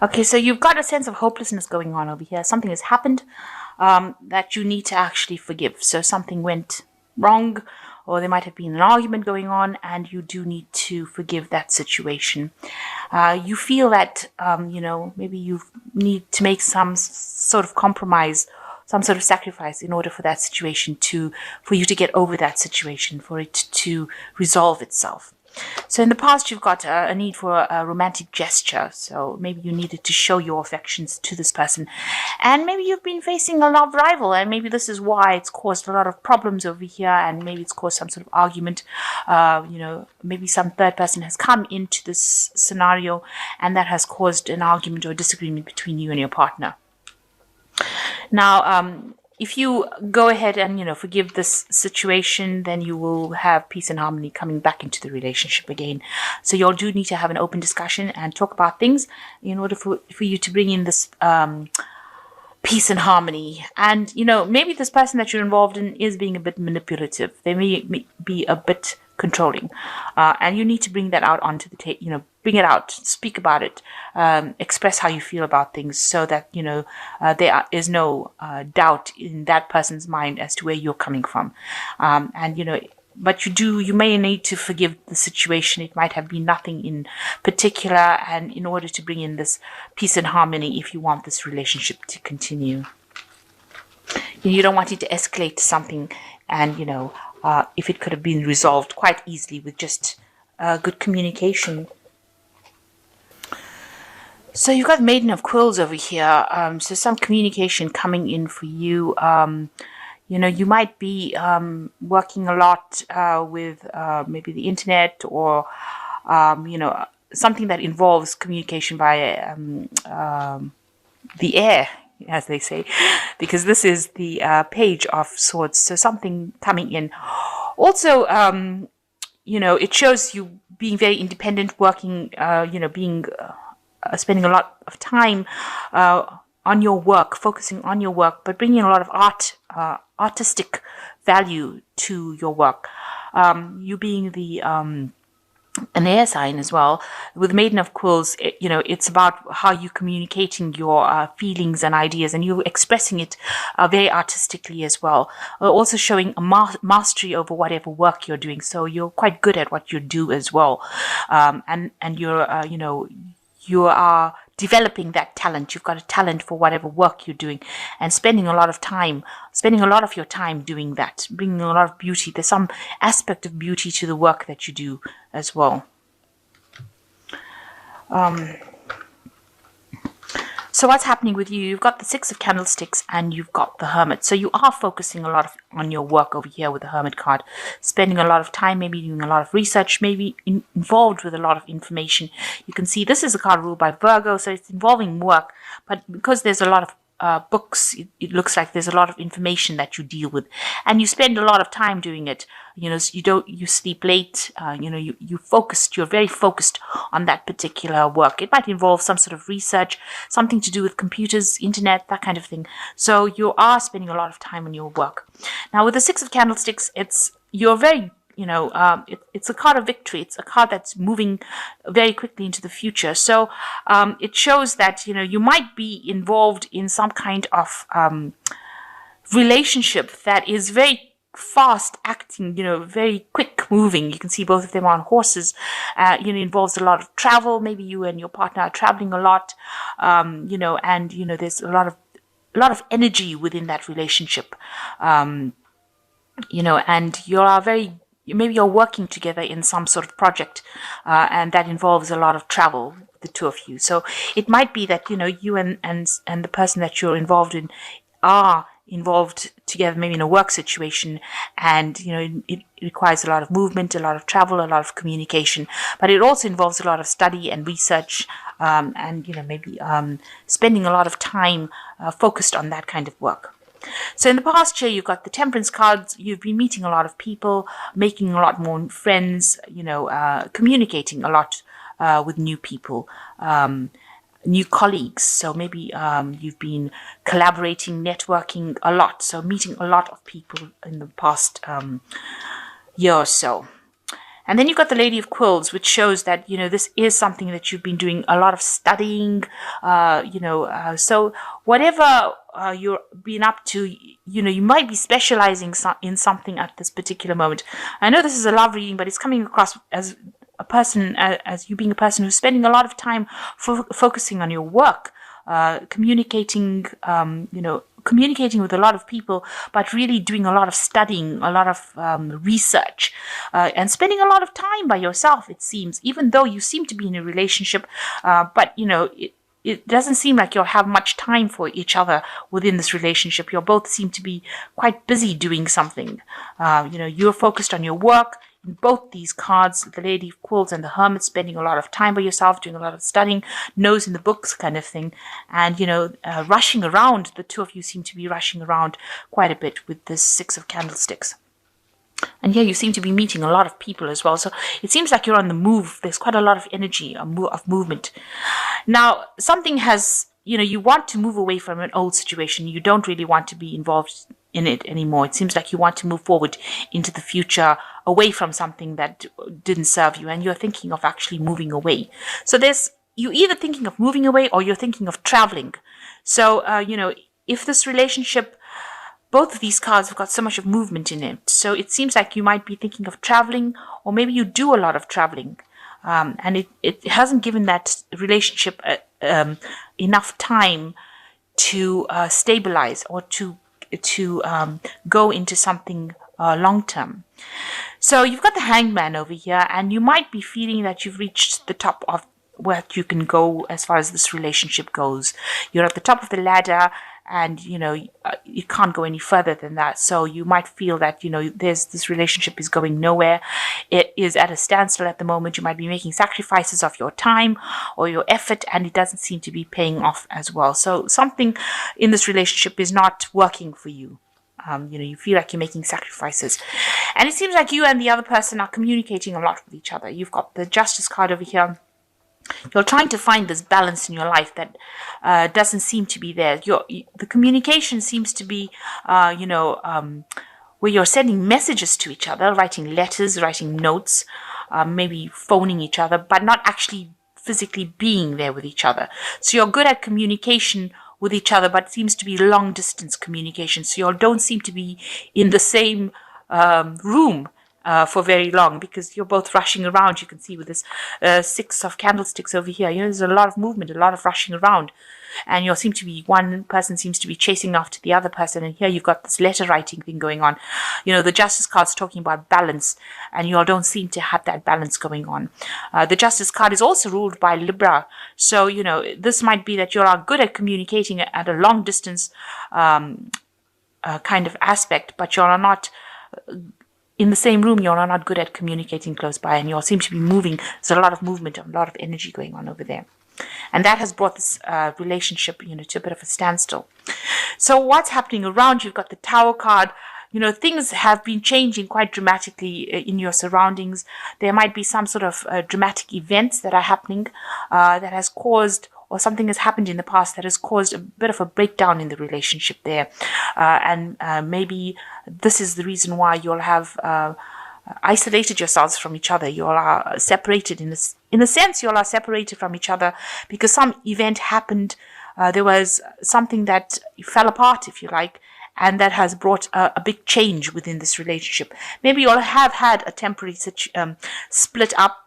Okay, so you've got a sense of hopelessness going on over here. Something has happened that you need to actually forgive. So something went wrong, or there might have been an argument going on, and you do need to forgive that situation. You feel that, maybe you need to make some sort of compromise, some sort of sacrifice in order for that situation for you to get over that situation, for it to resolve itself. So in the past, you've got a need for a romantic gesture. So maybe you needed to show your affections to this person. And maybe you've been facing a love rival, and maybe this is why it's caused a lot of problems over here, and maybe it's caused some sort of argument. Maybe some third person has come into this scenario, and that has caused an argument or disagreement between you and your partner. Now, if you go ahead and, forgive this situation, then you will have peace and harmony coming back into the relationship again. So you all do need to have an open discussion and talk about things in order for you to bring in this peace and harmony. And, maybe this person that you're involved in is being a bit manipulative. They may be a bit controlling. And you need to bring that out onto the table, bring it out, speak about it, express how you feel about things so that, there is no doubt in that person's mind as to where you're coming from. But you may need to forgive the situation. It might have been nothing in particular, and in order to bring in this peace and harmony, if you want this relationship to continue. You don't want it to escalate to something, and, if it could have been resolved quite easily with just good communication. So you've got Maiden of Quills over here. So some communication coming in for you. You might be working a lot with maybe the internet, or, something that involves communication via the air, as they say, because this is the Page of Swords. So something coming in. Also, it shows you being very independent, working, spending a lot of time on your work, focusing on your work, but bringing a lot of artistic value to your work. You being an air sign as well. With Maiden of Quills, it's about how you're communicating your feelings and ideas, and you're expressing it very artistically as well. Also showing a mastery over whatever work you're doing. So you're quite good at what you do as well. And you're, you are developing that talent. You've got a talent for whatever work you're doing, and spending a lot of your time doing that, bringing a lot of beauty. There's some aspect of beauty to the work that you do as well. So what's happening with you? You've got the Six of Candlesticks and you've got the Hermit. So you are focusing a lot on your work over here with the Hermit card, spending a lot of time, maybe doing a lot of research, maybe involved with a lot of information. You can see this is a card ruled by Virgo, so it's involving work, but because there's a lot of books, it looks like there's a lot of information that you deal with, and you spend a lot of time doing it. So you sleep late, you're very focused on that particular work. It might involve some sort of research, something to do with computers, internet, that kind of thing. So you are spending a lot of time on your work. Now with the Six of Candlesticks, you're very it's a card of victory. It's a card that's moving very quickly into the future. So it shows that, you might be involved in some kind of relationship that is very fast acting, very quick moving. You can see both of them on horses. Involves a lot of travel. Maybe you and your partner are traveling a lot, and, there's a lot of energy within that relationship. And maybe you're working together in some sort of project, and that involves a lot of travel, the two of you. So it might be that, you and the person that you're involved in are involved together, maybe in a work situation, and, it requires a lot of movement, a lot of travel, a lot of communication, but it also involves a lot of study and research, and, maybe spending a lot of time focused on that kind of work. So in the past year, you've got the Temperance cards. You've been meeting a lot of people, making a lot more friends, communicating a lot with new people, new colleagues. So maybe you've been collaborating, networking a lot. So meeting a lot of people in the past year or so. And then you've got the Lady of Quills, which shows that, this is something that you've been doing a lot of studying, so whatever you're being up to, you might be specializing in something at this particular moment. I know this is a love reading, but it's coming across as a person, as you being a person who's spending a lot of time focusing on your work, communicating, communicating with a lot of people, but really doing a lot of studying, a lot of research, and spending a lot of time by yourself, it seems, even though you seem to be in a relationship, but it doesn't seem like you'll have much time for each other within this relationship. You both seem to be quite busy doing something. You're focused on your work. In both these cards, the Lady of Quills and the Hermit, spending a lot of time by yourself, doing a lot of studying, nose in the books kind of thing, and, rushing around. The two of you seem to be rushing around quite a bit with this Six of Candlesticks. And here you seem to be meeting a lot of people as well. So it seems like you're on the move. There's quite a lot of energy, of movement. Now, something has, you want to move away from an old situation. You don't really want to be involved in it anymore. It seems like you want to move forward into the future, away from something that didn't serve you, and you're thinking of actually moving away. So you're either thinking of moving away or you're thinking of traveling. So, if this relationship, both of these cards have got so much of movement in it. So it seems like you might be thinking of traveling, or maybe you do a lot of traveling. And it hasn't given that relationship enough time to stabilize or to go into something long term. So you've got the Hangman over here, and you might be feeling that you've reached the top of where you can go as far as this relationship goes. You're at the top of the ladder, and you can't go any further than that. So you might feel that this relationship is going nowhere. It is at a standstill at the moment. You might be making sacrifices of your time or your effort, and it doesn't seem to be paying off as well. So something in this relationship is not working for you. You feel like you're making sacrifices, and it seems like you and the other person are communicating a lot with each other. You've got the Justice card over here. You're trying to find this balance in your life that doesn't seem to be there. The communication seems to be, where you're sending messages to each other, writing letters, writing notes, maybe phoning each other, but not actually physically being there with each other. So you're good at communication with each other, but it seems to be long distance communication. So you don't seem to be in the same room for very long, because you're both rushing around. You can see with this Six of Candlesticks over here, there's a lot of movement, a lot of rushing around, and one person seems to be chasing after the other person, and here you've got this letter writing thing going on. The Justice card's talking about balance, and you all don't seem to have that balance going on. The Justice card is also ruled by Libra, so this might be that you are good at communicating at a long distance kind of aspect, but you are not in the same room. You're not good at communicating close by, and you all seem to be moving. There's a lot of movement, a lot of energy going on over there. And that has brought this relationship, to a bit of a standstill. So what's happening around you? You've got the Tower card. Things have been changing quite dramatically in your surroundings. There might be some sort of dramatic events that are happening that has caused, or something has happened in the past that has caused a bit of a breakdown in the relationship there. And maybe this is the reason why you'll have isolated yourselves from each other. You all are separated in a sense. You all are separated from each other because some event happened. There was something that fell apart, if you like, and that has brought a big change within this relationship. Maybe you all have had a temporary split up,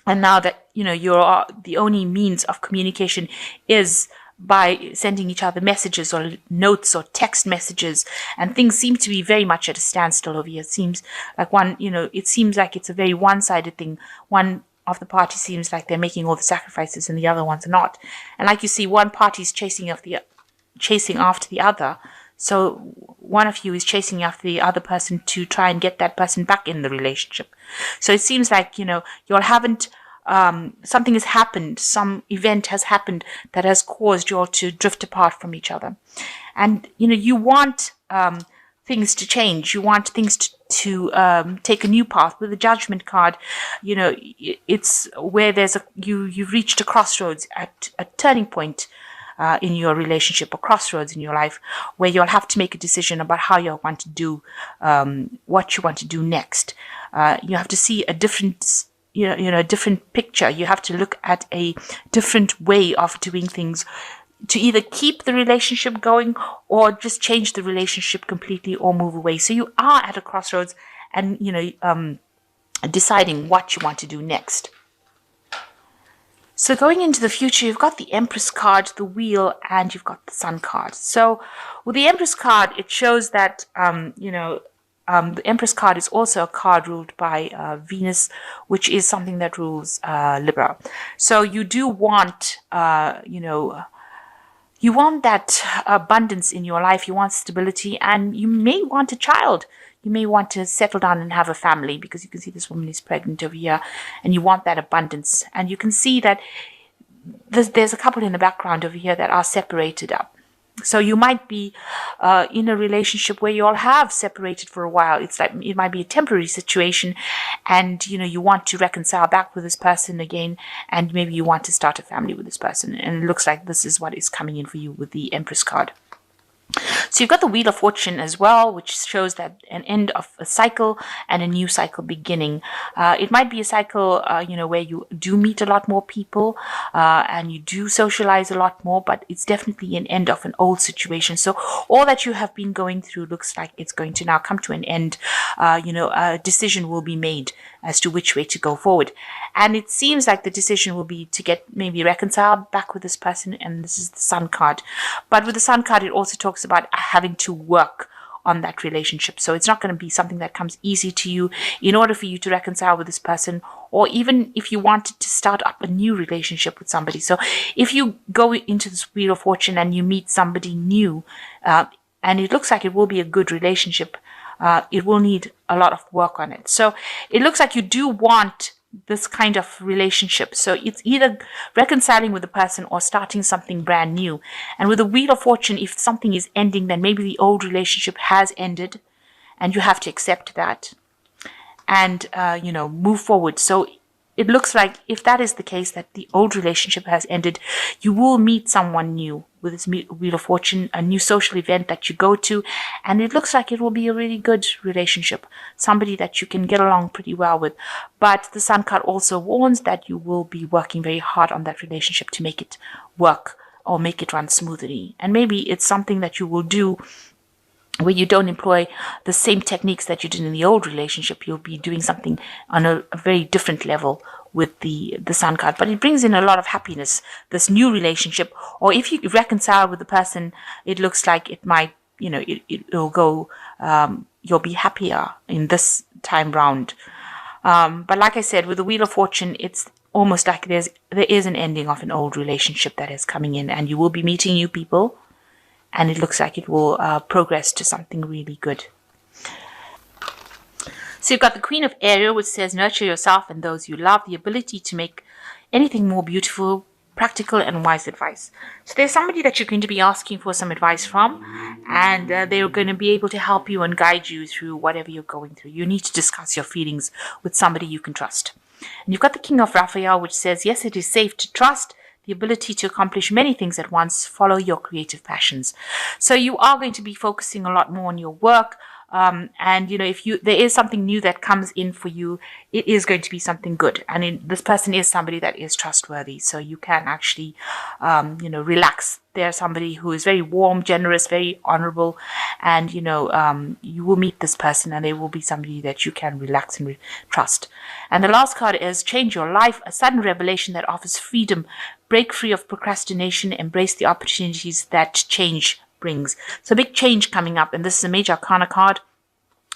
and now that you're the only means of communication is by sending each other messages or notes or text messages, and things seem to be very much at a standstill over here. It seems like it seems like it's a very one-sided thing. One of the parties seems like they're making all the sacrifices and the other ones are not. And like you see, one party is chasing after the other. So one of you is chasing after the other person to try and get that person back in the relationship. So it seems like, you all haven't, something has happened, some event has happened that has caused you all to drift apart from each other. And, you want things to change. You want things to take a new path. With the Judgment card, it's where you've reached a crossroads, at a turning point. in your relationship, a crossroads in your life, where you'll have to make a decision about how you want to do, what you want to do next. You have to see a different, a different picture. You have to look at a different way of doing things, to either keep the relationship going or just change the relationship completely or move away. So you are at a crossroads, and deciding what you want to do next. So going into the future, you've got the Empress card, the Wheel, and you've got the Sun card. So with the Empress card, it shows that the Empress card is also a card ruled by Venus, which is something that rules Libra. So you do want, you want that abundance in your life. You want stability, and you may want a child. You may want to settle down and have a family, because you can see this woman is pregnant over here, and you want that abundance. And you can see that there's a couple in the background over here that are separated up. So you might be in a relationship where you all have separated for a while. It's like it might be a temporary situation, and you want to reconcile back with this person again, and maybe you want to start a family with this person. And it looks like this is what is coming in for you with the Empress card. So you've got the Wheel of Fortune as well, which shows that an end of a cycle and a new cycle beginning. It might be a cycle, where you do meet a lot more people and you do socialize a lot more, but it's definitely an end of an old situation. So all that you have been going through looks like it's going to now come to an end. A decision will be made as to which way to go forward. And it seems like the decision will be to get maybe reconciled back with this person, and this is the Sun card. But with the Sun card, it also talks about having to work on that relationship. So it's not going to be something that comes easy to you in order for you to reconcile with this person, or even if you wanted to start up a new relationship with somebody. So if you go into this Wheel of Fortune and you meet somebody new, and it looks like it will be a good relationship, it will need a lot of work on it. So it looks like you do want this kind of relationship. So it's either reconciling with the person or starting something brand new. And with the Wheel of Fortune, if something is ending, then maybe the old relationship has ended, and you have to accept that and, move forward. So it looks like if that is the case, that the old relationship has ended, you will meet someone new with this Wheel of Fortune, a new social event that you go to, and it looks like it will be a really good relationship, somebody that you can get along pretty well with. But the Sun card also warns that you will be working very hard on that relationship to make it work or make it run smoothly. And maybe it's something that you will do where you don't employ the same techniques that you did in the old relationship. You'll be doing something on a very different level with the Sun card. But it brings in a lot of happiness, this new relationship. Or if you reconcile with the person, it looks like it might, it'll go, you'll be happier in this time round. But like I said, with the Wheel of Fortune, it's almost like there is an ending of an old relationship that is coming in, and you will be meeting new people. And it looks like it will progress to something really good. So you've got the Queen of Ariel, which says, nurture yourself and those you love, the ability to make anything more beautiful, practical and wise advice. So there's somebody that you're going to be asking for some advice from, and they're going to be able to help you and guide you through whatever you're going through. You need to discuss your feelings with somebody you can trust. And you've got the King of Raphael, which says, yes, it is safe to trust, the ability to accomplish many things at once, follow your creative passions. So you are going to be focusing a lot more on your work. And if there is something new that comes in for you, it is going to be something good. And this person is somebody that is trustworthy. So you can actually, relax. They're somebody who is very warm, generous, very honorable. And, you will meet this person, and they will be somebody that you can relax and trust. And the last card is change your life, a sudden revelation that offers freedom. Break free of procrastination, embrace the opportunities that change brings. So big change coming up, and this is a major arcana card,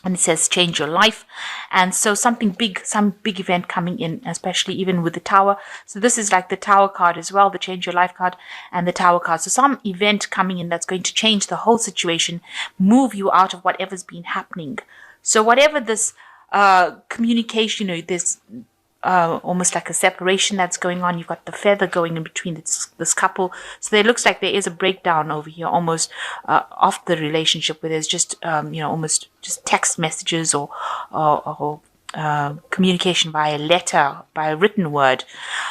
and it says change your life. And so something big, some big event coming in, especially even with the Tower. So this is like the Tower card as well, the change your life card and the Tower card. So some event coming in that's going to change the whole situation, move you out of whatever's been happening. So whatever this communication, there's almost like a separation that's going on. You've got the feather going in between this couple. So there looks like there is a breakdown over here, almost of the relationship, where there's just almost just text messages or communication via letter, by a written word,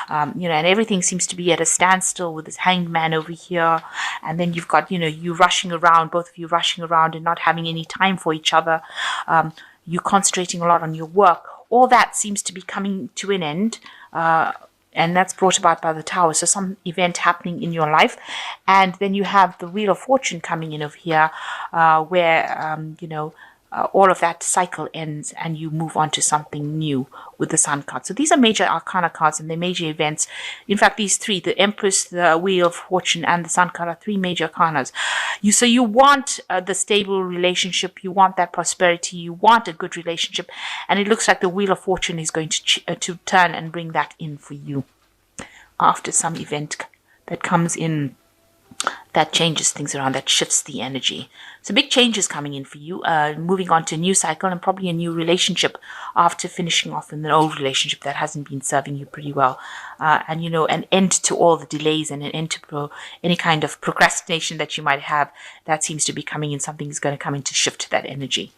and everything seems to be at a standstill with this hanged man over here. And then you've got, you rushing around, both of you rushing around and not having any time for each other. You concentrating a lot on your work. All that seems to be coming to an end. And that's brought about by the tower. So some event happening in your life. And then you have the Wheel of Fortune coming in over here, where, all of that cycle ends and you move on to something new with the Sun card. So these are major arcana cards and they're major events. In fact, these three, the Empress, the Wheel of Fortune, and the Sun card, are three major arcanas. So you want the stable relationship, you want that prosperity, you want a good relationship, and it looks like the Wheel of Fortune is going to turn and bring that in for you after some event that comes in, that changes things around, that shifts the energy. So big changes coming in for you, moving on to a new cycle and probably a new relationship after finishing off in an old relationship that hasn't been serving you pretty well. And an end to all the delays and an end to any kind of procrastination that you might have. That seems to be coming in. Something is going to come in to shift that energy.